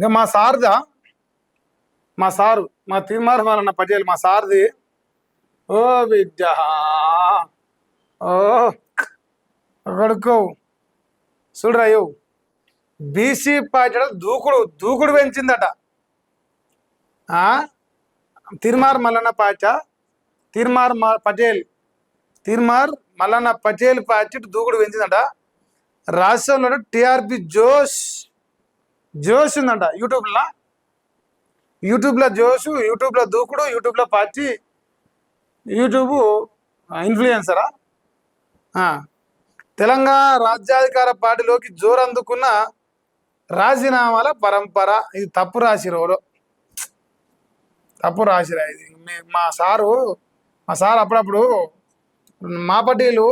ఇంకా మా సార్దా మా సారు మా తీర్మానం పటేల్ మా సార్ది. ఓ బిడ్డ ఓ కొడుకో చూడరాయో బీసీ పార్టీ దూకుడు దూకుడు పెంచిందట. తిరుమార్ మల్లన్న పార్టీ తిరుమార్ పటేల్ తిరుమార్ మల్లన్న పటేల్ పార్టీ దూకుడు పెంచిందట. రాష్ట్రంలో టీఆర్పీ జోష్ జోష్ ఉందంట. యూట్యూబ్లో జోషు, యూట్యూబ్లో దూకుడు, యూట్యూబ్లో పార్టీ, యూట్యూబ్ ఇన్ఫ్లుయెన్సరా. తెలంగాణ రాజ్యాధికార పార్టీలోకి జోరందుకున్న రాజీనామాల పరంపర. ఇది తప్పు రాసిరు, తప్పు రాసిరా. ఇది మా సార్ అప్పుడప్పుడు మా పటీలు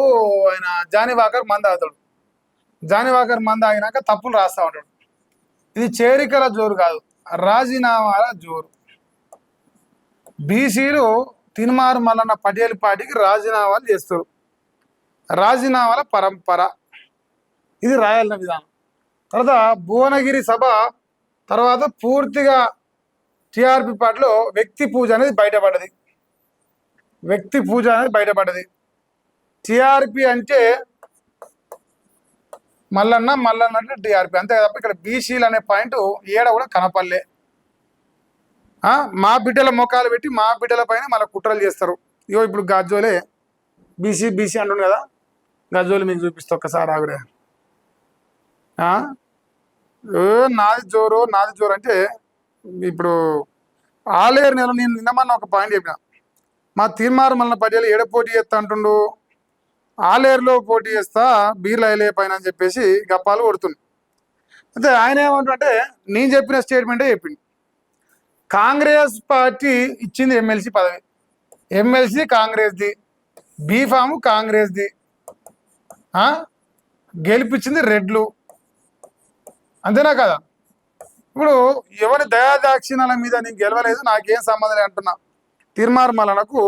ఆయన జానీవాకర్ మంద తాగుతాడు. జానీవాకర్ మంద ఆగినాక తప్పులు రాస్తా ఉంటాడు. ఇది చేరికల జోరు కాదు, రాజీనామాల జోరు. బీసీలు తిరుమార్ మల్లన్న పటేల్ పార్టీకి రాజీనామాలు చేస్తారు. రాజీనామాల పరంపర ఇది రాయాలన్న విధానం. తర్వాత భువనగిరి సభ తర్వాత పూర్తిగా టీఆర్పీ పార్టీలో వ్యక్తి పూజ అనేది బయటపడ్డది. టీఆర్పీ అంటే మల్లన్న అంటే టీఆర్పీ అంతే తప్ప ఇక్కడ బీసీలు అనే పాయింట్ ఏడ కూడా కనపల్లే. మా బిడ్డల మొఖాలు పెట్టి మా బిడ్డల పైన మళ్ళీ కుట్రలు చేస్తారు. ఇగో ఇప్పుడు గజ్జోలే బీసీ అంటుండు కదా, గజ్జోలు మీకు చూపిస్తా ఒక్కసారి ఆగురే. నాది జోరు అంటే ఇప్పుడు ఆలేరు నెల నేను నిన్నమన్న ఒక పాయింట్ చెప్పిన. మా తీర్మార్ మల్లన్న పటేల్ ఏడ పోటీ చేస్తా అంటుండు, ఆలేరులో పోటీ చేస్తా బీర్ల ఐలే పైన అని చెప్పేసి గప్పాలు కొడుతుంది. అయితే ఆయన ఏమంటుంటే నేను చెప్పిన స్టేట్మెంటే చెప్పింది. కాంగ్రెస్ పార్టీ ఇచ్చింది ఎమ్మెల్సీ పదవి, ఎమ్మెల్సీ కాంగ్రెస్ది, బీఫాము కాంగ్రెస్ది, గెలిపించింది రెడ్లు, అంతేనా కదా. ఇప్పుడు ఎవరి దయాదాక్షిణాల మీద నీకు గెలవలేదు, నాకేం సంబంధం అంటున్నా. తిరుమార్ మల్లన్నకు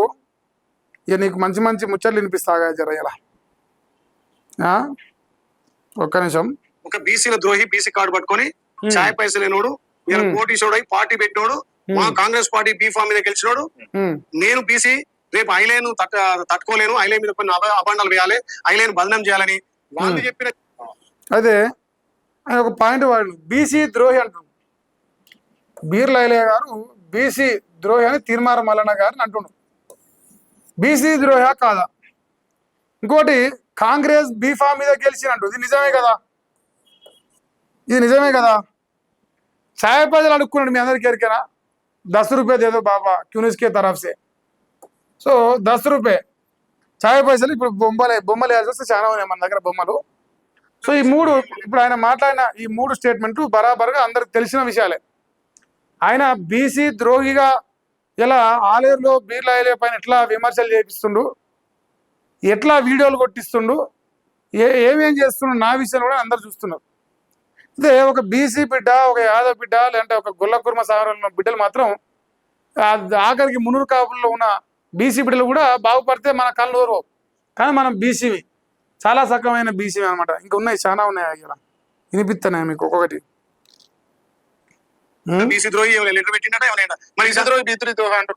ఇక నీకు మంచి మంచి ముచ్చట్లు వినిపిస్తాగా జరగలా. ఒక్క నిమిషం. ఒక బీసీల ద్రోహి బీసీ కార్డు పట్టుకొని ఛాయ్ పైసలు లేనోడు, పోటీసోడు అయి పార్టీ పెట్టినోడు, మా కాంగ్రెస్ పార్టీ బీఫామ్ మీద గెలిచినోడు. నేను బీసీ, రేపు ఐలేను తట్టుకోలేను, ఐలే మీద కొన్ని అబండాలు వేయాలి, ఐలేను బదనం చేయాలని వాళ్ళు చెప్పిన. అదే ఆయన ఒక పాయింట్ వాడు బీసీ ద్రోహి అంటున్నాడు. బీర్ల ఐలే గారు బీసీ ద్రోహి అని తిరుమార్ మల్లన్న గారిని అంటున్నాడు. బీసీ ద్రోహి కాదా? ఇంకోటి కాంగ్రెస్ బీఫామ్ మీద గెలిచినట్టు ఇది నిజమే కదా. ఛాయ్ పైసలు అడుక్కున్నాడు మీ అందరికి ఎరికేనా? 10 రూపాయ దేదో బాబా క్యూనిస్కే తరఫ్సే. సో 10 రూపాయ ఛాయ్ పైసలు. ఇప్పుడు బొమ్మలు వేయాల్సి వస్తే చాలా ఉన్నాయి మన దగ్గర బొమ్మలు. సో ఈ మూడు ఇప్పుడు ఆయన మాట్లాడిన ఈ 3 స్టేట్మెంట్లు బరాబర్గా అందరికి తెలిసిన విషయాలే. ఆయన బీసీ ద్రోహిగా ఇలా ఆలేరులో బీర్ల ఐలే పైన ఎట్లా విమర్శలు చేపిస్తుండు, ఎట్లా వీడియోలు కొట్టిస్తుండు, ఏమేం చేస్తుండు నా విషయంలో కూడా అందరు చూస్తున్నారు. అదే ఒక బీసీ బిడ్డ, ఒక యాదవ్ బిడ్డ, లేదంటే ఒక గొల్ల కుర్మ సాగరంలో బిడ్డలు మాత్రం ఆఖరికి మునూరు కాపుల్లో ఉన్న బీసీ బిడ్డలు కూడా బాగుపడితే మన కళ్ళు ఊరు. కానీ మనం బీసీవి, చాలా సకమైన బీసీవి అనమాట. ఇంకా ఉన్నాయి, చాలా ఉన్నాయి. ఇలా వినిపిస్తున్నాయి మీకు ఒక్కొక్కటి. బీసీ ద్రోహి లెటర్ పెట్టినట్టు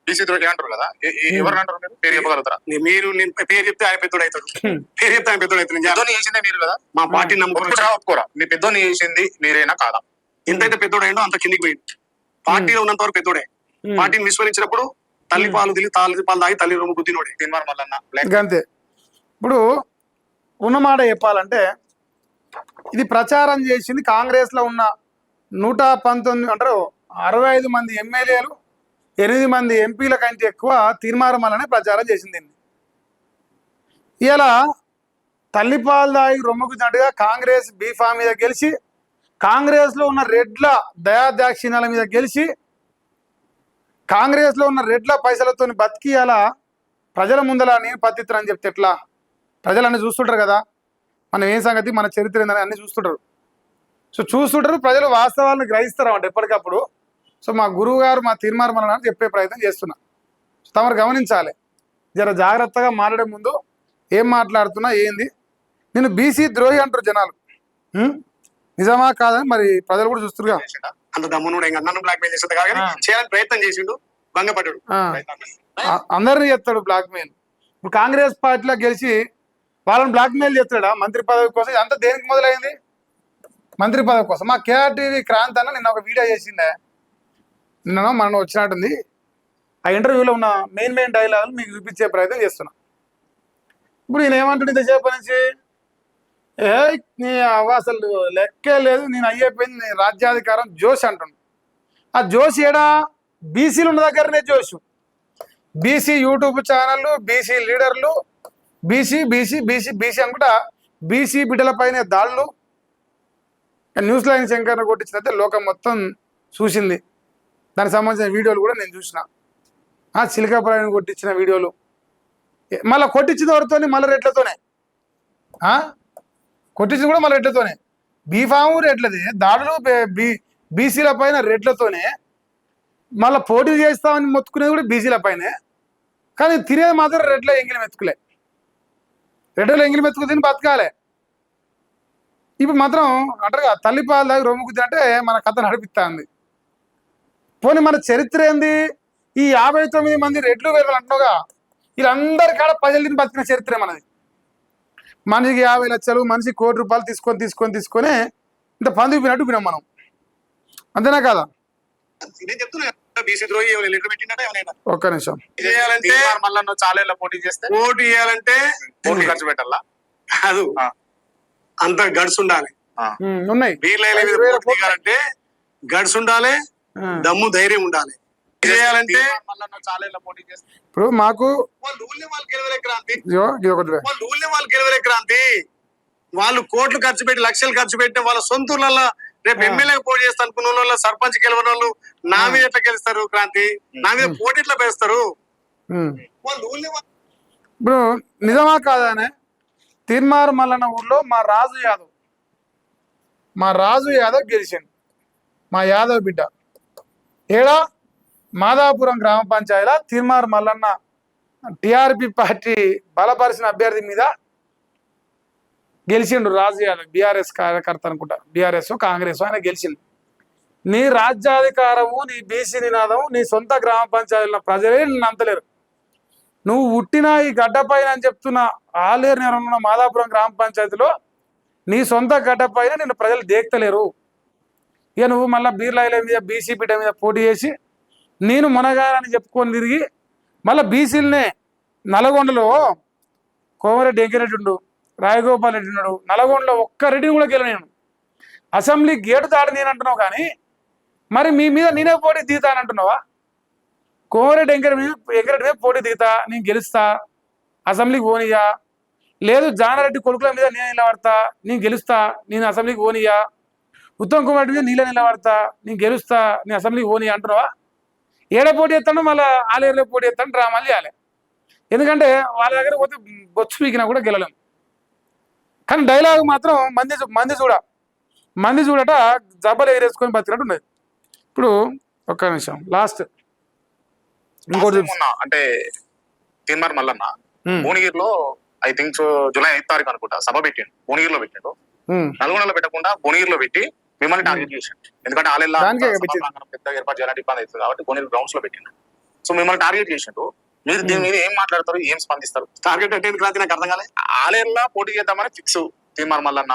బీసీ ద్రోహి అంటారు కదా, ఎవరు అంటారు? పేరు చెప్పగలుగుతారా మీరు? నేను పేరు చెప్తే ఆయన పెద్దోడు అవుతాడు, పేరు చెప్తే ఆయన పెద్దోడు అవుతుంది. చేసిందే మీరు కదా, మా పార్టీని నమ్ముకోరా. మీ పెద్దోని చేసింది మీరేనా కాదా? ఎంతైతే పెద్దోడైందో అంత కిందికి పోయింది. పార్టీలో ఉన్నంత వరకు పెద్దోడే. పార్టీని విస్మరించినప్పుడు తల్లి పాలు తాగి తల్లి రొమ్ము గుద్దినోడే తిరుమార్ మల్లన్న. అంతే. ఇప్పుడు ఉన్నమాట చెప్పాలంటే ఇది ప్రచారం చేసింది కాంగ్రెస్ లో ఉన్న 119 అంటారు 65 మంది ఎమ్మెల్యేలు, 8 మంది ఎంపీల కంటే ఎక్కువ తిరుమార్ మల్లనే ప్రచారం చేసింది. ఇలా తల్లిపాలు దాగి రొమ్మకున్నట్టుగా కాంగ్రెస్ బీఫామ్ మీద గెలిచి, కాంగ్రెస్లో ఉన్న రెడ్ల దయాదాక్షిణ్యాల మీద గెలిచి, కాంగ్రెస్లో ఉన్న రెడ్ల పైసలతో బతికి అలా ప్రజల ముందల నేను పత్తిత్ర అని చెప్తే ఎట్లా? ప్రజలు అన్నీ చూస్తుంటారు కదా, మనం ఏం సంగతి, మన చరిత్ర ఏందని అన్నీ చూస్తుంటారు. సో చూస్తుంటారు, ప్రజలు వాస్తవాలను గ్రహిస్తారు అన్నమాట ఎప్పటికప్పుడు. సో మా గురువు గారు మా తిరుమార్ మల్లన్న చెప్పే ప్రయత్నం చేస్తున్నా. తమరు గమనించాలి, జర జాగ్రత్తగా మాట్లాడే ముందు ఏం మాట్లాడుతున్నా ఏంది. నేను బీసీ ద్రోహి అంటారు జనాలు, నిజమా కాదని మరి ప్రజలు కూడా చూస్తురుగా. అంత దమ్మును కూడా ఇంకా నన్ను బ్లాక్ మెయిల్ చేస్తుంది కానీ చేయాలని ప్రయత్నం చేసిండు, భంగపడ్డాడు. అందరినీ చేస్తాడు బ్లాక్ మెయిల్. ఇప్పుడు కాంగ్రెస్ పార్టీలో గెలిచి వాళ్ళని బ్లాక్ మెయిల్ చేస్తాడా మంత్రి పదవి కోసం? అంతా దేనికి మొదలైంది? మంత్రి పదవి కోసం. మా కేఆర్టీవీ క్రాంతి అన్న నిన్న ఒక వీడియో చేసిండే, నిన్న మనం వచ్చినట్టుంది. ఆ ఇంటర్వ్యూలో ఉన్న మెయిన్ డైలాగులు మీకు చూపించే ప్రయత్నం చేస్తున్నా. ఇప్పుడు నేను ఏమంటుంది ఇంతసేపు నుంచి, నీ అసలు లెక్కే లేదు, నేను అయ్యిపోయింది, నేను రాజ్యాధికారం జోష్ అంటుండు. ఆ జోష్ ఏడా? బీసీలు ఉన్న దగ్గరనే జోషు. బీసీ యూట్యూబ్ ఛానళ్ళు, బీసీ లీడర్లు, బీసీ బీసీ బీసీ బీసీ అనుకుంటా బీసీ బిడ్డలపైనే దాడులు. న్యూస్ లైన్ శంకర్ను కొట్టించినైతే లోకం మొత్తం చూసింది. దానికి సంబంధించిన వీడియోలు కూడా నేను చూసిన. చిలకాపురాన్ని కొట్టించిన వీడియోలు, మళ్ళీ కొట్టించిన ఎవరితోనే? మళ్ళీ రెట్లతోనే. కొట్టించింది కూడా మళ్ళీ రెట్లతోనే. బీఫాము రెట్లది దాడులు, బీసీల పైన రెట్లతోనే. మళ్ళీ పోటీ చేస్తామని మొత్తుకునేది కూడా బీసీల పైనే. కానీ తినేది మాత్రం రెడ్ల ఎంగిలి మెతుకులే. రెడ్డలో ఎంగిలి మెతుకు తిని బతకాలే. ఇప్పుడు మాత్రం అంటారుగా తల్లిపాలు దాకా రొమ్ముకుద్ది అంటే మన కథ నడిపిస్తుంది. పోనీ మన చరిత్ర ఏంది? ఈ 59 మంది రెడ్లు వేరు అంటున్నావుగా, వీళ్ళందరి కాడ ప్రజలు తిని బతికిన చరిత్రే మనది. మనిషికి 50 లక్షలు, మనిషికి ₹1 కోటి తీసుకొని ఇంత పంది వినట్టు వినాం మనం. అంతేనా కాదా? నేను చెప్తున్నా బీసీ ద్రోహి లెటర్ పెట్టినట్టు ఏమైనా. ఒక్క నిమిషం. చేయాలంటే మళ్ళీ చాలా పోటీ చేస్తే పోటీ చేయాలంటే కోట్లు ఖర్చు పెట్టాలా? కాదు, అంత గడ్స్ ఉండాలి. ఉన్నాయి అంటే గడ్స్ ఉండాలి, దమ్ము ధైర్యం ఉండాలి. చేయాలంటే చాలా పోటీ చేస్తే ఇప్పుడు మాకు వాళ్ళు గెలవలే క్రాంతి, వాళ్ళు గెలవలే క్రాంతి. వాళ్ళు కోట్లు ఖర్చు పెట్టి, లక్షలు ఖర్చు పెట్టి వాళ్ళ సొంత ఊళ్ళల్లో రేపు ఎమ్మెల్యే పోటీ చేస్తా అనుకున్న వాళ్ళు, సర్పంచ్ గెలవని వాళ్ళు నా మీద ఎట్లా గెలుస్తారు క్రాంతి? నా మీద పోటీ ఎట్లా పేస్తారు? ఇప్పుడు నిజమా కాదానే? తిర్మార్ మల్లన్న ఊర్లో మా రాజు యాదవ్ గెలిచిండు. మా యాదవ్ బిడ్డ ఏడా మాదాపురం గ్రామ పంచాయతీలో తిర్మార్ మల్లన్న టిఆర్పి పార్టీ బలపరిచిన అభ్యర్థి మీద గెలిచిండు. రాజు యాదవ్ బీఆర్ఎస్ కార్యకర్త అనుకుంటా, బీఆర్ఎస్ కాంగ్రెస్ ఆయన గెలిచిండు. నీ రాజ్యాధికారము, నీ బీసీ నినాదము, నీ సొంత గ్రామ పంచాయతీలో ప్రజలే నిన్ను అంతలేరు. నువ్వు పుట్టిన ఈ గడ్డపైన అని చెప్తున్న ఆలేరు నిర్వహణ మాదాపురం గ్రామ పంచాయతీలో నీ సొంత గడ్డపైన నిన్ను ప్రజలు దేక్తలేరు. ఇక నువ్వు మళ్ళీ బీర్లాయిల మీద, బీసీ బిడ్డ మీద పోటీ చేసి నేను మునగాలని చెప్పుకొని తిరిగి మళ్ళీ బీసీలనే నల్గొండలో కోమరెడ్డి వెంకరెడ్డి ఉండు, రాయగోపాల్ రెడ్డి ఉన్నాడు. నల్గొండలో ఒక్క రెడ్డిని కూడా గెలనేను. అసెంబ్లీ గేటు దాడి నేను అంటున్నావు, కానీ మరి మీ మీద నేనే పోటీ దిగుతానంటున్నావా? కోమరెడ్డి వెంకరెడ్డి మీద పోటీ దిగుతా, నేను గెలుస్తా, అసెంబ్లీకి పోనీయా. లేదు జానారెడ్డి కొడుకుల మీద నేను నిలబడతా, నేను గెలుస్తా, నేను అసెంబ్లీకి పోనీయా. ఉత్తమ్ కుమార్ మీద నీళ్ళ నిలబడతా, నేను గెలుస్తా, నేను అసెంబ్లీకి పోనీయా అంటున్నావా? ఏడ పోటీ చేస్తాను, మళ్ళీ ఆలేరులో పోటీ చేస్తాను, డ్రామాలు చేయాలి. ఎందుకంటే వాళ్ళ దగ్గర పోతే బొచ్చు పీకినా కూడా గెలలేం. కానీ డైలాగ్ మాత్రం మంది చూడట జబ్బలు ఎగరేసుకొని బతికినట్టు ఉన్నది. ఇప్పుడు ఒక్క నిమిషం లాస్ట్ ఇంకోటి అంటే తిర్మార్ మల్లన్న భువనగిరిలో ఐ థింక్ సో జూలై 5వ తారీఖు అనుకుంటా సభ పెట్టిండు. భువనగిరిలో పెట్టిండు, నల్గొండలో పెట్టకుండా భువనగిరిలో పెట్టి మిమ్మల్ని టార్గెట్ చేసిండు. ఎందుకంటే ఆలెల్లా పెద్ద ఏర్పాటు చేయాలంటే ఇబ్బంది అవుతుంది కాబట్టి భువనగిరి గ్రౌండ్స్ లో పెట్టిండు. సో మిమ్మల్ని టార్గెట్ చేసిండు. మీరు దీని మీద ఏం మాట్లాడతారు, ఏం స్పందిస్తారు? టార్గెట్ అంటే క్రాంతి నాకు అర్థం కాలే. ఆలెల్లా పోటీ చేద్దామని ఫిక్స్ తిర్మార్ మల్లన్న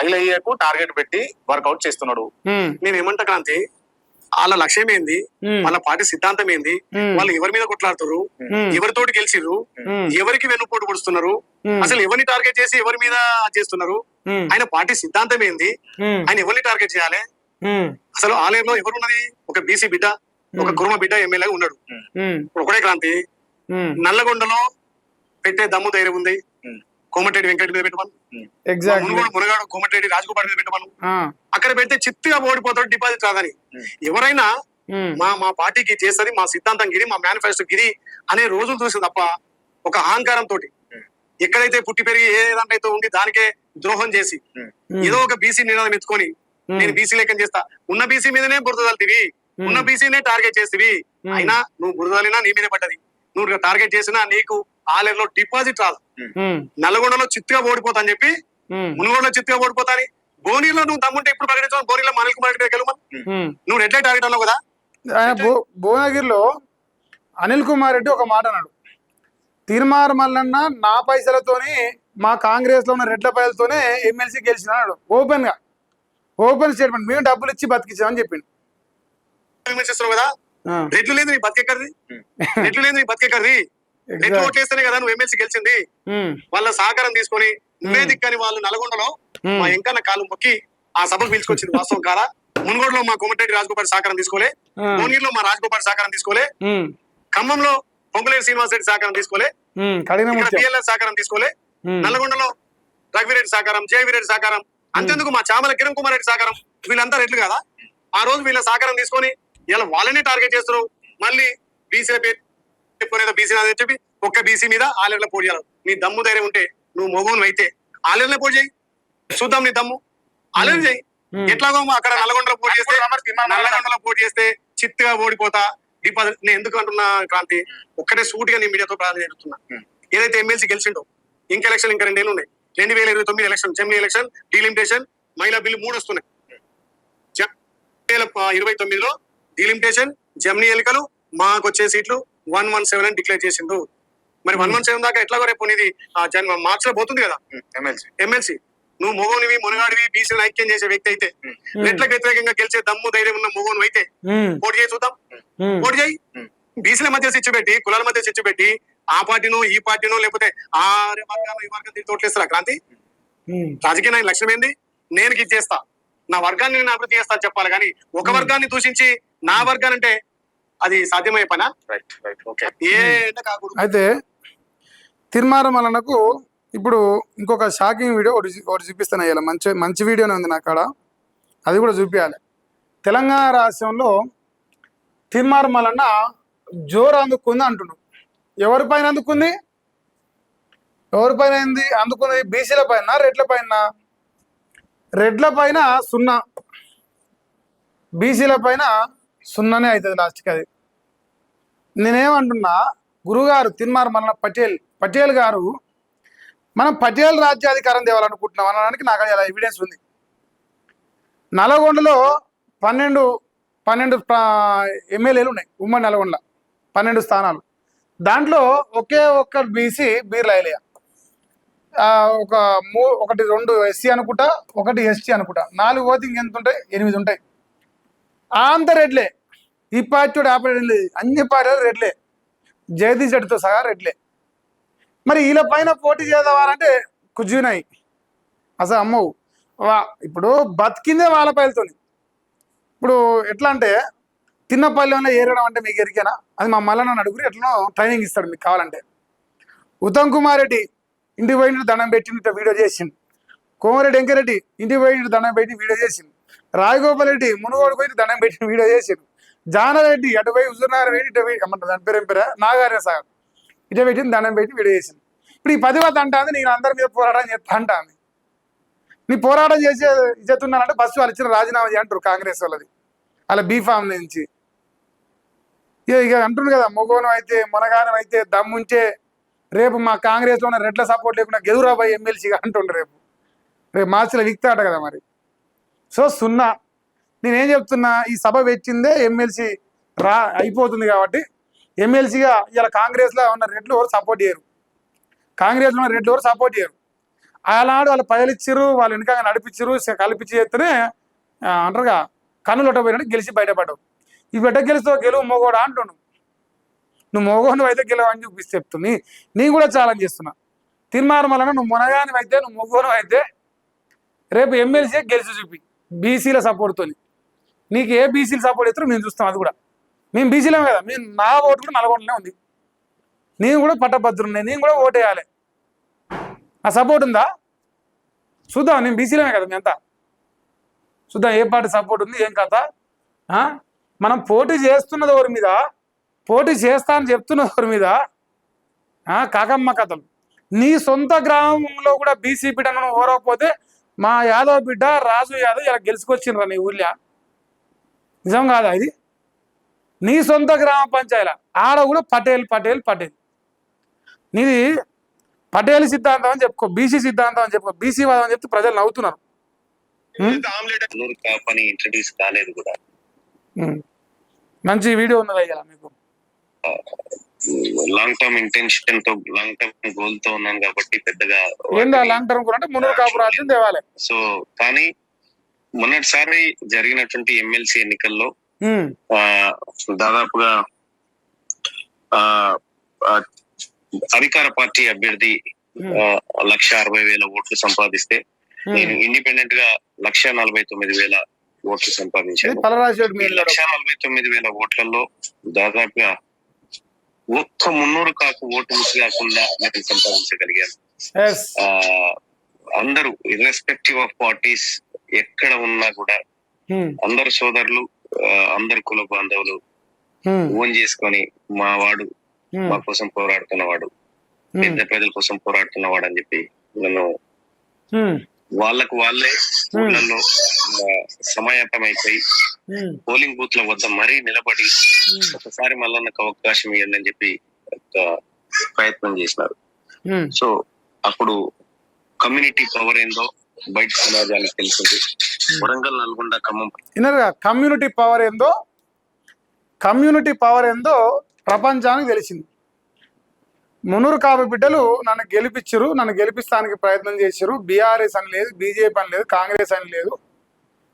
ఐలయ్యకు టార్గెట్ పెట్టి వర్కౌట్ చేస్తున్నాడు. నేను ఏమంటా క్రాంతి, వాళ్ళ లక్ష్యం ఏంది, వాళ్ళ పార్టీ సిద్ధాంతం ఏంది, వాళ్ళు ఎవరి మీద కొట్లాడుతారు, ఎవరితోటి గెలిచిర్రు, ఎవరికి వెన్నుపోటు పొడుస్తున్నారు, అసలు ఎవరిని టార్గెట్ చేసి ఎవరి మీద చేస్తున్నారు, ఆయన పార్టీ సిద్ధాంతం ఏంది, ఆయన ఎవరిని టార్గెట్ చేయాలి, అసలు ఆలయంలో ఎవరున్నది? ఒక బీసీ బిడ్డ, ఒక కుర్మ బిడ్డ ఎమ్మెల్యే ఉన్నాడు. ఒకటే క్రాంతి, నల్లగొండలో పెట్టే దమ్ము ధైర్యం ఉంది. కోమటిరెడ్డి వెంకరెడ్డి మీద పెట్టమను, మునగాడు కోమటిరెడ్డి రాజగోపాల్ మీద పెట్టమను. అక్కడ పెడితే చిత్తుగా ఓడిపోతాడు, డిపాజిట్ రాదని. ఎవరైనా మా పార్టీకి చేస్తుంది, మా సిద్ధాంతం గిరి, మా మేనిఫెస్టో గిరి అనే రోజులు చూసి తప్ప ఒక అహంకారంతో ఎక్కడైతే పుట్టి పెరిగి ఏదంటే ఉండి దానికే ద్రోహం చేసి ఏదో ఒక బీసీ నినాదం ఎత్తుకొని నేను బీసీ లెక్కన చేస్తా, ఉన్న బీసీ మీదనే బురదలుతీవి, ఉన్న బీసీనే టార్గెట్ చేస్తేవి. అయినా నువ్వు బురదలినా నీ మీదే పడ్డది. నువ్వు టార్గెట్ చేసినా నీకు ఆలయంలో డిపాజిట్ రాదు. నల్గొండలో చిత్తుగా ఓడిపోతా అని చెప్పి, మునుగొండలో చిత్తుగా ఓడిపోతా అని బోనీలో నువ్వు దమ్ముంటే ఇప్పుడు ప్రకటించావు, బోనీలో అనిల్ కుమార్ రెడ్డి గెలువు. నువ్వు రెడ్ లైట్ టార్గెట్ అన్నావు కదా. ఆయన భువనగిరిలో అనిల్ కుమార్ రెడ్డి ఒక మాట అన్నాడు, తీర్మార్ మల్లన్న నా పైసలతోని మా కాంగ్రెస్ లో ఉన్న రెడ్ల పైసలతోనే ఎమ్మెల్సీ గెలిచిన అన్నాడు. ఓపెన్ స్టేట్మెంట్, మేము డబ్బులు ఇచ్చి బతికించామని చెప్పిండు. విమర్శిస్తున్నావు కదా, రెడ్లు లేదు నీ బతికెక్కడిది, రెడ్లు లేదు నీ బతికెక్కడిది. రెడ్లు ఓట్లేస్తేనే కదా నువ్వు ఎమ్మెల్సీ గెలిచింది. వాళ్ళ సహకారం తీసుకొని నువ్వే దిక్కని వాళ్ళు నల్గొండలో మా ఎంకన్న కాలు మొక్కి ఆ సభకు పిలుచుకొచ్చింది వాస్తవం కాదా. మునుగోడులో మా కోమటిరెడ్డి రాజగోపాల్ సహకారం తీసుకోలే, భువనగిరిలో మా రాజగోపాల్ సహకారం తీసుకోలే, ఖమ్మంలో పొంగులేరు శ్రీనివాస్ రెడ్డి సహకారం తీసుకోలే, బిఎల్ఎస్ సహకారం తీసుకోలే, నల్గొండలో రఘువీరెడ్డి సహకారం, జయవీరెడ్డి సహకారం, అంతేందుకు మా చామల కిరణ్ కుమార్ రెడ్డి సహకారం. వీళ్ళంతా రెడ్లు కదా. ఆ రోజు వీళ్ళ సహకారం తీసుకొని ఇలా వాళ్ళని టార్గెట్ చేస్తున్నావు. మళ్ళీ బీసీల పేరు బీసీ అని చెప్పి ఒక్క బీసీ మీద ఆలయంలో పోటీ చేయాలి. నీ దమ్ము ధైర్యం ఉంటే నువ్వు మొగోను అయితే ఆలయంలో పోటీ చేయి, చూద్దాం నీ దమ్ము. ఆలయం చేయి. ఎట్లాగో అక్కడ నల్గొండలో పోటీ చేస్తే చిత్తుగా ఓడిపోతా డిపాజిట్. నేను ఎందుకు అంటున్నా క్రాంతి, ఒక్కటే సూటిగా నీ మీడియాతో ప్రార్థన చేస్తున్నా. ఏదైతే ఎమ్మెల్సీ గెలిచిండో ఇంక ఎలక్షన్ ఇంకా 2 ఏళ్ళు ఉన్నాయి. 2029 ఎలక్షన్, జెమినీ ఎలక్షన్, డీలిమిటేషన్, మహిళా బిల్లు 3 వస్తున్నాయి. 2029లో డీలిమిటేషన్, జెమినీ ఎన్నికలు, మాకు వచ్చే సీట్లు 117 అని డిక్లేర్ చేసిండు. మరి 117 దాకా ఎట్లాగో రేపు ఇది మార్చ్ లో పోతుంది కదా ఎమ్మెల్సీ. నువ్వు మొగోనివి, మునగాడివి, బీసీలను ఐక్యం చేసే వ్యక్తి అయితే, రెడ్లకు వ్యతిరేకంగా గెలిచే దమ్ము ధైర్యం ఉన్న మొగోను అయితే పోటీ చేయి, చూద్దాం. పోటీ చేయి. బీసీల మధ్య చిచ్చు పెట్టి, కులాల మధ్య చిచ్చు పెట్టి ఆ పార్టీనో ఈ పార్టీనో లేకపోతే ఆ వర్గం ఈ వర్గం తోట్లేస్తారా క్రాంతి? రాజకీయ నాయకుల లక్ష్యం ఏంది? నేను ఇది చేస్తా, నా వర్గాన్ని నేను అభివృద్ధి చేస్తా చెప్పాలి. కానీ ఒక వర్గాన్ని దూషించి నా వర్గాన్ని అంటే అది సాధ్యమయ్యే పనా? అయితే తీర్మార్ మల్లన్నకు ఇప్పుడు ఇంకొక షాకింగ్ వీడియో ఒకటి చూపిస్తాను. ఇలా మంచి వీడియోనే ఉంది నా కాడ, అది కూడా చూపించాలి. తెలంగాణ రాష్ట్రంలో తీర్మార్ మల్లన్న జోరు అందుకుంది అంటున్నాడు. ఎవరిపైన అందుకుంది? ఎవరిపైన అందుకుంది? బీసీల పైన, రెడ్ల పైన? రెడ్ల పైన 0, బీసీల పైన 0నే అవుతుంది లాస్ట్కి. అది నేనేమంటున్నా, గురుగారు తీర్మార్ మల్లన్న పటేల్ గారు మనం పటేల్ రాజ్యాధికారం తేవాలనుకుంటున్నాం అనడానికి నాకు అలా ఎవిడెన్స్ ఉంది. నల్గొండలో 12 ఎమ్మెల్యేలు ఉన్నాయి. ఉమ్మడి నల్గొండలో 12 స్థానాలు. దాంట్లో ఒకే ఒక్క బీసీ బీర్లైలయ్య, ఒకటి 2 ఎస్సీ అనుకుంటా, 1 ఎస్టీ అనుకుంటా. 4 ఓటింగ్ ఎంత ఉంటాయి? 8 ఉంటాయి. అంత రెడ్లే. ఈ పార్టీ ఆపరేట్ లేదు, అన్ని పార్టీలు రెడ్లే, జగదీష్ రెడ్డితో సహా రెడ్లే. మరి వీళ్ళ పైన పోటీ చేద్దామంటే కుజ్జునాయి అసలు అమ్మవు. ఇప్పుడు బతికిందే వాళ్ళ పైలతో. ఇప్పుడు ఎట్లా అంటే తిన్నపల్లెంలో ఏరడం అంటే మీకు ఎరికేనా? అది మా మల్లన్న అడుగురు, ఎట్లా ట్రైనింగ్ ఇస్తాడు మీకు కావాలంటే. ఉత్తమ్ కుమార్ రెడ్డి ఇంటికి పోయి దండం పెట్టి వీడియో చేసిండు. కోమరెడ్డి వెంకరెడ్డి ఇంటికి పోయి దండం పెట్టి వీడియో చేసిండు. రాజగోపాల్ రెడ్డి మునుగోడు పోయి దండం పెట్టి వీడియో చేసిండు. జానారెడ్డి అటు పోయి హుజూర్నగర్ పోయి ఇటు పోయి ఏమంటారు దాని పేరు నాగార్య సాగర్ ఇటు పెట్టింది దండం పెట్టి వీడియో చేసింది. ఇప్పుడు ఈ 10 వద్ద అంటుంది నేను అందరి మీద పోరాటం చేస్తా అంటాను. నీ పోరాటం చేసే చేస్తున్నానంటే బస్సు వాళ్ళు ఇచ్చిన రాజీనామా చేయంటారు కాంగ్రెస్ వాళ్ళది, అలా బీఫామ్ నుంచి. ఇక అంటున్నారు కదా, మొగోనం అయితే మునగానం అయితే దమ్ముంటే రేపు మా కాంగ్రెస్లో ఉన్న రెడ్ల సపోర్ట్ లేకుండా గెదురాబాయి ఎమ్మెల్సీగా అంటుండ్రు. రేపు మార్చిలో విక్తాట కదా మరి. సో 0. నేనేం చెప్తున్నా, ఈ సభ పెట్టిందే ఎమ్మెల్సీ అయిపోతుంది కాబట్టి ఎమ్మెల్సీగా ఇలా కాంగ్రెస్లో ఉన్న రెడ్లు ఎవరు సపోర్ట్ చేయరు, కాంగ్రెస్లో ఉన్న రెడ్లు ఎవరు సపోర్ట్ చేయరు. అలాంటి వాళ్ళు పైలు ఇచ్చారు, వాళ్ళు వెనక నడిపించారు, కల్పించి చేస్తేనే అంటారుగా కన్నులొట్ట పోయినట్టు గెలిచి బయటపడ్డావు. ఈ బిడ్డ గెలుస్తావు, గెలువు మొగోడా అంటున్నావు. నువ్వు మొగోను అయితే గెలవని చూపిస్తే చెప్తుంది. నేను కూడా ఛాలెంజ్ చేస్తున్నా, తీర్మార్ మల్లన్న నువ్వు మునగాని అయితే, నువ్వు మొగోను అయితే రేపు ఎమ్మెల్సీ గెలిచి చూపి బీసీల సపోర్ట్తో. నీకు ఏ బీసీలు సపోర్ట్ ఇస్తారో మేము చూస్తాం. అది కూడా మేము బీసీలేమే కదా, మేము నా ఓటు కూడా నల్గొండనే ఉంది. నేను కూడా పట్టభద్రున్నాయి, నేను కూడా ఓటు వేయాలి. ఆ సపోర్ట్ ఉందా చూద్దాం. నేను బీసీలేమే కదా, మేంతా చూద్దాం ఏ పార్టీ సపోర్ట్ ఉంది ఏం కథ. మనం పోటీ చేస్తున్నది ఎవరి మీద, పోటీ చేస్తా అని చెప్తున్నది ఎవరి మీద కాకమ్మ కథలు. నీ సొంత గ్రామంలో కూడా బీసీ బిడ్డను ఓరకపోతే మా యాదవ్ బిడ్డ రాజు యాదవ్ ఇలా గెలుచుకొచ్చిండ్రా నీ ఊళ్ళో. నిజం కాదా ఇది? నీ సొంత గ్రామ పంచాయతీల ఆడ కూడా పటేల్ పటేల్ పటేల్. నీది పటేల్ సిద్ధాంతం అని చెప్పుకో, బీసీ సిద్ధాంతం అని చెప్పుకో, బీసీ వాదం అని చెప్తే ప్రజలు నవ్వుతున్నారు. మున్నూరు కాపు అని ఇంట్రడ్యూస్ కాలేదు కూడా. మంచి వీడియో ఉన్నది అయ్యా మీకు. లాంగ్ టర్మ్ ఇంటెన్షన్ తో, లాంగ్ టర్మ్ గోల్ తో ఉన్నాను కాబట్టి పెద్దగా ఏందా లాంగ్ టర్మ్ కూడా అంటే మున్నూరు కాపు రాజ్యం తేవాలి. సో కానీ మొన్నటిసారి జరిగినటువంటి ఎమ్మెల్సీ ఎన్నికల్లో దాదాపుగా అధికార పార్టీ అభ్యర్థి 1,60,000 ఓట్లు సంపాదిస్తే నేను ఇండిపెండెంట్ గా 1,49,000 ఓట్లు సంపాదించాను. 1,49,000 ఓట్లలో దాదాపుగా ఒక్క మున్నూరు కాపు ఓటు మిస్ కాకుండా నేను సంపాదించగలిగాను. అందరూ ఇర్రెస్పెక్టివ్ ఆఫ్ పార్టీస్ ఎక్కడ ఉన్నా కూడా అందరు సోదరులు, అందరు కుల బాంధవులు ఓన్ చేసుకొని మా వాడు మా కోసం పోరాడుతున్నవాడు, పెద్ద ప్రజల కోసం పోరాడుతున్నవాడు అని చెప్పి నన్ను వాళ్ళకు వాళ్ళే ఊళ్ళల్లో సమాయత్తమైపోయి పోలింగ్ బూత్ ల వద్ద మరీ నిలబడి ఒకసారి మళ్ళా నాకు అవకాశం ఇవ్వండి అని చెప్పి ప్రయత్నం చేసినారు. సో అప్పుడు కమ్యూనిటీ పవర్ ఏందో బయట సమాజానికి తెలిసింది. వరంగల్, నల్గొండ, ఖమ్మం కమ్యూనిటీ పవర్ ఏందో ప్రపంచానికి తెలిసింది. మున్నూరు కాపు బిడ్డలు నన్ను గెలిపిస్తానికి ప్రయత్నం చేశారు. బీఆర్ఎస్ అని లేదు, బీజేపీ అని లేదు, కాంగ్రెస్ అని లేదు,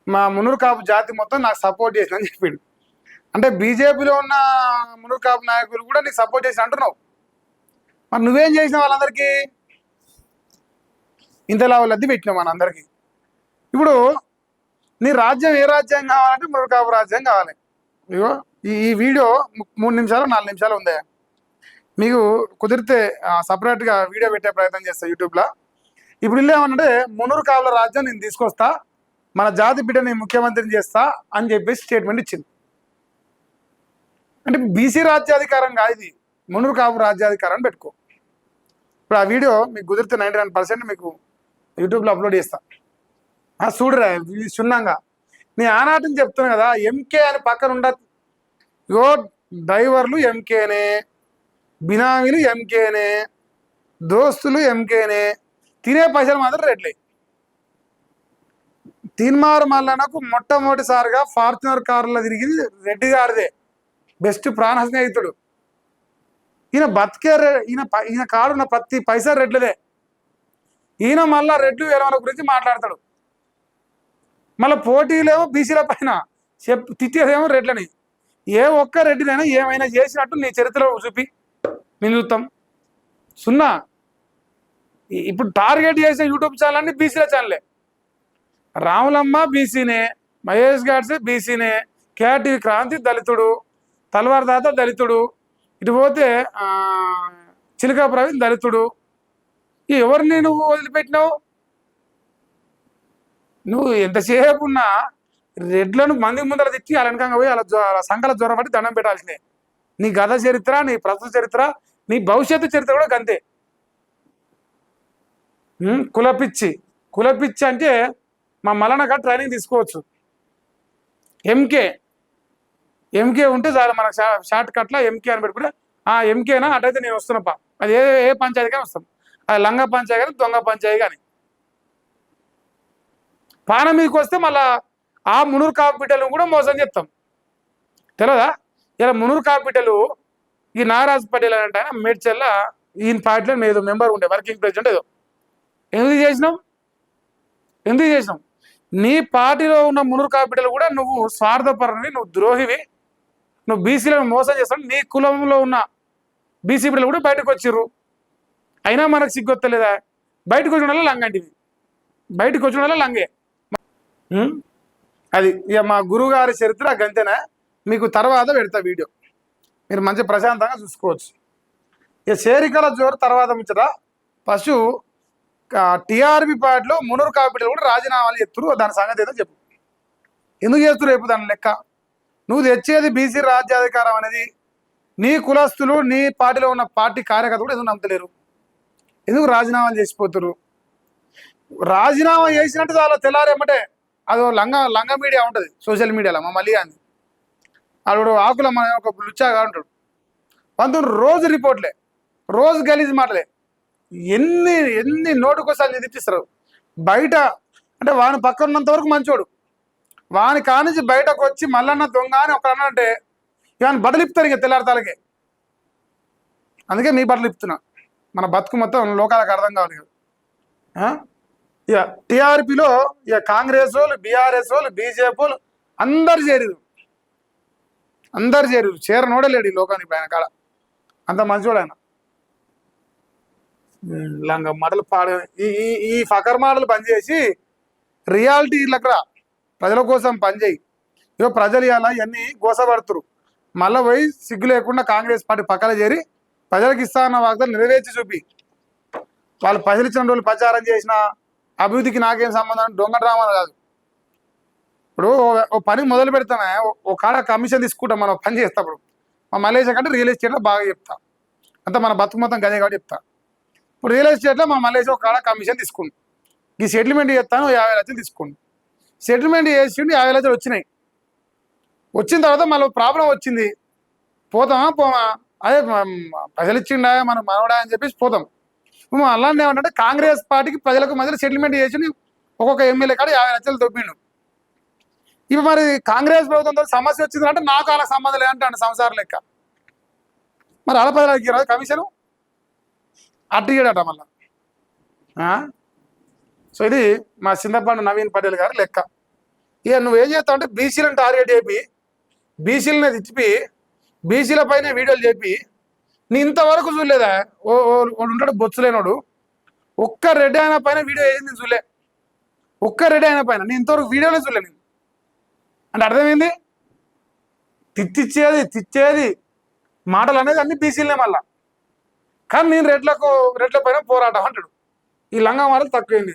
మా మున్నూరు కాపు జాతి మొత్తం నాకు సపోర్ట్ చేసిందని చెప్పిండు. అంటే బీజేపీలో ఉన్న మున్నూరు కాపు నాయకులు కూడా నీకు సపోర్ట్ చేసి అంటున్నావు. మరి నువ్వేం చేసినావు? వాళ్ళందరికీ ఇంతలా లబ్ధి పెట్టినావు మనందరికీ. ఇప్పుడు నీ రాజ్యం ఏ రాజ్యం కావాలంటే మున్నూరు కాపు రాజ్యం కావాలి. ఇగో ఈ వీడియో 3 నిమిషాలు 4 నిమిషాలు ఉందే. మీకు కుదిరితే సపరేట్గా వీడియో పెట్టే ప్రయత్నం చేస్తా యూట్యూబ్లో. ఇప్పుడు ఏమనంటే మున్నూరు కాపుల రాజ్యం నేను తీసుకొస్తా, మన జాతి బిడ్డని ముఖ్యమంత్రిని చేస్తా అని చెప్పేసి స్టేట్మెంట్ ఇచ్చింది. అంటే బీసీ రాజ్యాధికారం కాదు ఇది, మున్నూరు కాపు రాజ్యాధికారం పెట్టుకో. ఇప్పుడు ఆ వీడియో మీకు కుదిరితే 99% మీకు యూట్యూబ్లో అప్లోడ్ చేస్తా. చూడరా క్షుణ్ణంగా. నీ ఆనాటిని చెప్తున్నా కదా, ఎంకే అని పక్కన ఉండదు. యో డ్రైవర్లు ఎంకేనే, బినామీలు ఎంకేనే, దోస్తులు ఎంకేనే, తినే పైసలు మాత్రం రెడ్లే. తీన్మార్ మల్లన్నకు మొట్టమొదటిసారిగా ఫార్చునర్ కారులో తిరిగింది రెడ్డి గారిదే, బెస్ట్ ప్రాణ స్నేహితుడు. ఈయన బతికే ఈయన కాడున్న ప్రతి పైసా రెడ్లదే. ఈయన మళ్ళా రెడ్లు వేలవల గురించి మాట్లాడతాడు. మళ్ళీ పోటీలేమో బీసీల పైన తిట్టేదేమో రెడ్లని. ఏ ఒక్క రెడ్డినైనా ఏమైనా చేసినట్టు నీ చరిత్రలో చూపి నేను చూస్తాం. సున్నా. ఇప్పుడు టార్గెట్ చేసే యూట్యూబ్ ఛానల్ అన్ని బీసీల ఛానలే. రాములమ్మ బీసీనే, మహేష్ గాడ్సే బీసీనే, కేటీవీ క్రాంతి దళితుడు, తల్వార్ దాత దళితుడు, ఇటు పోతే చిలకా ప్రవీణ్ దళితుడు. ఎవరిని నువ్వు వదిలిపెట్టినావు? నువ్వు ఎంతసేపు ఉన్నా రెడ్లను మంది ముందర తెచ్చి అలనకంగా పోయి అలా సంకల జ్వరం పట్టి దండం పెట్టాల్సిందే. నీ గత చరిత్ర, నీ ప్రస్తుత చరిత్ర, నీ భవిష్యత్తు చరిత్ర కూడా గంతే. కులపిచ్చి అంటే మా మల్లన్నగా ట్రైనింగ్ తీసుకోవచ్చు. ఎంకే ఉంటే చాలు మనకు షార్ట్ కట్లో ఎంకే అని పెట్టుకుంటే ఎంకేనా అటైతే నేను వస్తున్నప్ప. అది ఏ పంచాయతీ కానీ వస్తాం. అది లంగ పంచాయతీ కానీ దొంగ పంచాయతీ కానీ. పానం మీదకి వస్తే మళ్ళా ఆ మున్నూరు కాపు బిడ్డలను కూడా మోసం చేస్తాం. తెలియదా? ఇలా మున్నూరు కాపు బిడ్డలు ఈ నాగరాజ్ పటేల్ అంటే ఆయన మేడ్చల్ల ఈయన పార్టీలో ఏదో మెంబర్ ఉండే, వర్కింగ్ ప్రెసిడెంట్ ఏదో. ఎందుకు చేసినాం? నీ పార్టీలో ఉన్న మున్నూరు కాపు బిడ్డలు కూడా నువ్వు స్వార్థపరని, నువ్వు ద్రోహివి, నువ్వు బీసీలను మోసం చేస్తావు. నీ కులంలో ఉన్న బీసీ బిడ్డలు కూడా బయటకు వచ్చిర్రు. అయినా మనకు సిగ్గొత్తలేదా? బయటకు వచ్చిన వల్ల లంగంటివి, బయటకు వచ్చిన వల్ల లంగే. అది ఇక మా గురువు గారి చరిత్ర గంతేనా. మీకు తర్వాత పెడతా వీడియో, మీరు మంచి ప్రశాంతంగా చూసుకోవచ్చు. ఇక చేరికల జోరు తర్వాత ముచ్చట. ఫస్ట్ టీఆర్పీ పార్టీలో మున్నూరు కాపు బిడ్డలు కూడా రాజీనామాలు చేస్తున్నారు. దాని సంగతి ఏదో చెప్పు. ఎందుకు చేస్తున్నారు రేపు దాని లెక్క? నువ్వు తెచ్చేది బీసీ రాజ్యాధికారం అనేది నీ కులస్తులు, నీ పార్టీలో ఉన్న పార్టీ కార్యకర్తలు కూడా ఎందుకు నమ్మలేరు? ఎందుకు రాజీనామాలు చేసిపోతున్నారు? రాజీనామా చేసినట్టు చాలా తెల్లారేమంటే అదో లంగ మీడియా ఉంటుంది సోషల్ మీడియాలో. మా మళ్ళీ అని ఆడు ఆకుల మన ఒక లుచ్చాగా ఉంటాడు. 19 రోజు రిపోర్ట్లే, రోజు గలీజ్ మాటలే, ఎన్ని నోటుకోసాలు నిధిస్తారు. బయట అంటే వాని పక్కన ఉన్నంత వరకు మంచోడు, వాని కానించి బయటకు వచ్చి మల్లన్న దొంగ అని ఒకడు అన్నంటే ఇవన్నీ బట్టలిపుతారు ఇక తెల్లారతాలకే. అందుకే మీ బట్టలు ఇప్పుతున్నా, మన బతుకు మొత్తం లోకాలకు అర్థం కావాలి కదా. ఇక టీఆర్పీలో ఇక కాంగ్రెస్ వాళ్ళు, బీఆర్ఎస్ వాళ్ళు, బీజేపీ వాళ్ళు అందరు చేరు చేరనోడలేడు ఈ లోకానికి ఆయన కాడ, అంత మంచోడు ఆయన. లంగ మాటలు పాడే ఈ ఫకర్ మాటలు పనిచేసి రియాలిటీ ఇట్లక్కడ ప్రజల కోసం పనిచేయి. ఇక ప్రజలు ఇలా ఇవన్నీ గోసపడుతురు, మళ్ళీ పోయి సిగ్గు లేకుండా కాంగ్రెస్ పార్టీ పక్కన చేరి ప్రజలకు ఇస్తాన్న వాగ్దాలు నెరవేర్చి చూపి. వాళ్ళు ప్రజలు ఇచ్చిన రోజులు ప్రచారం చేసిన అభివృద్ధికి నాకేం సంబంధం, దొంగ డ్రామాలు కాదు. ఇప్పుడు ఓ పని మొదలు పెడతామే, ఒక కాడ కమిషన్ తీసుకుంటాం మనం పని చేస్తాప్పుడు. మా మలేషియా కంటే రియల్ ఎస్టేట్లో బాగా చెప్తా, అంతా మన బతుకు మొత్తం గదే కాబట్టి చెప్తా. ఇప్పుడు రియల్ ఎస్టేట్లో మా మలేషియా ఒక కాడ కమిషన్ తీసుకుంది, ఈ సెటిల్మెంట్ చేస్తాను 50 లక్షలు తీసుకోండి. సెటిల్మెంట్ చేసిండి 50 లక్షలు వచ్చినాయి. వచ్చిన తర్వాత మళ్ళీ ప్రాబ్లం వచ్చింది, పోతామా పోమా, అదే ప్రజలు ఇచ్చిండా మనం మనవడా అని చెప్పేసి పోతాం. అలాంటి ఏమంటే కాంగ్రెస్ పార్టీకి ప్రజలకు మధ్యలో సెటిల్మెంట్ చేసి ఒక్కొక్క ఎమ్మెల్యే కాడ 50 లక్షలు దొబ్బిండు. ఇప్పుడు మరి కాంగ్రెస్ ప్రభుత్వంతో సమస్య వచ్చింది అంటే నాకు అలా సంబంధం లేదంటే సంసారం లెక్క. మరి అలా 10 లక్షలు ఇవ్వరాదు కమిషను, అట్టిగాడట మళ్ళా. సో ఇది మా చింతపండు నవీన్ పటేల్ గారు లెక్క. ఇక నువ్వేం చేస్తావు అంటే బీసీలను టార్గెట్ చేపి, బీసీలనే తెచ్చిపి, బీసీల పైన వీడియోలు చెప్పి, నీ ఇంతవరకు చూడలేదా? వాడు ఉంటాడు బొచ్చులేనోడు, ఒక్క రెడ్డి అయిన పైన వీడియో వేసింది నేను చూడలే, ఒక్క రెడ్డి అయిన పైన నేను ఇంతవరకు వీడియోలో చూడలే నేను. అంటే అర్థమైంది, తిచ్చేది మాటలు అనేది అన్ని బీసీలనే మళ్ళా. కానీ నేను రెడ్ల పైన పోరాటం అంటాడు. ఈ లంగా మాటలు తక్కువైంది.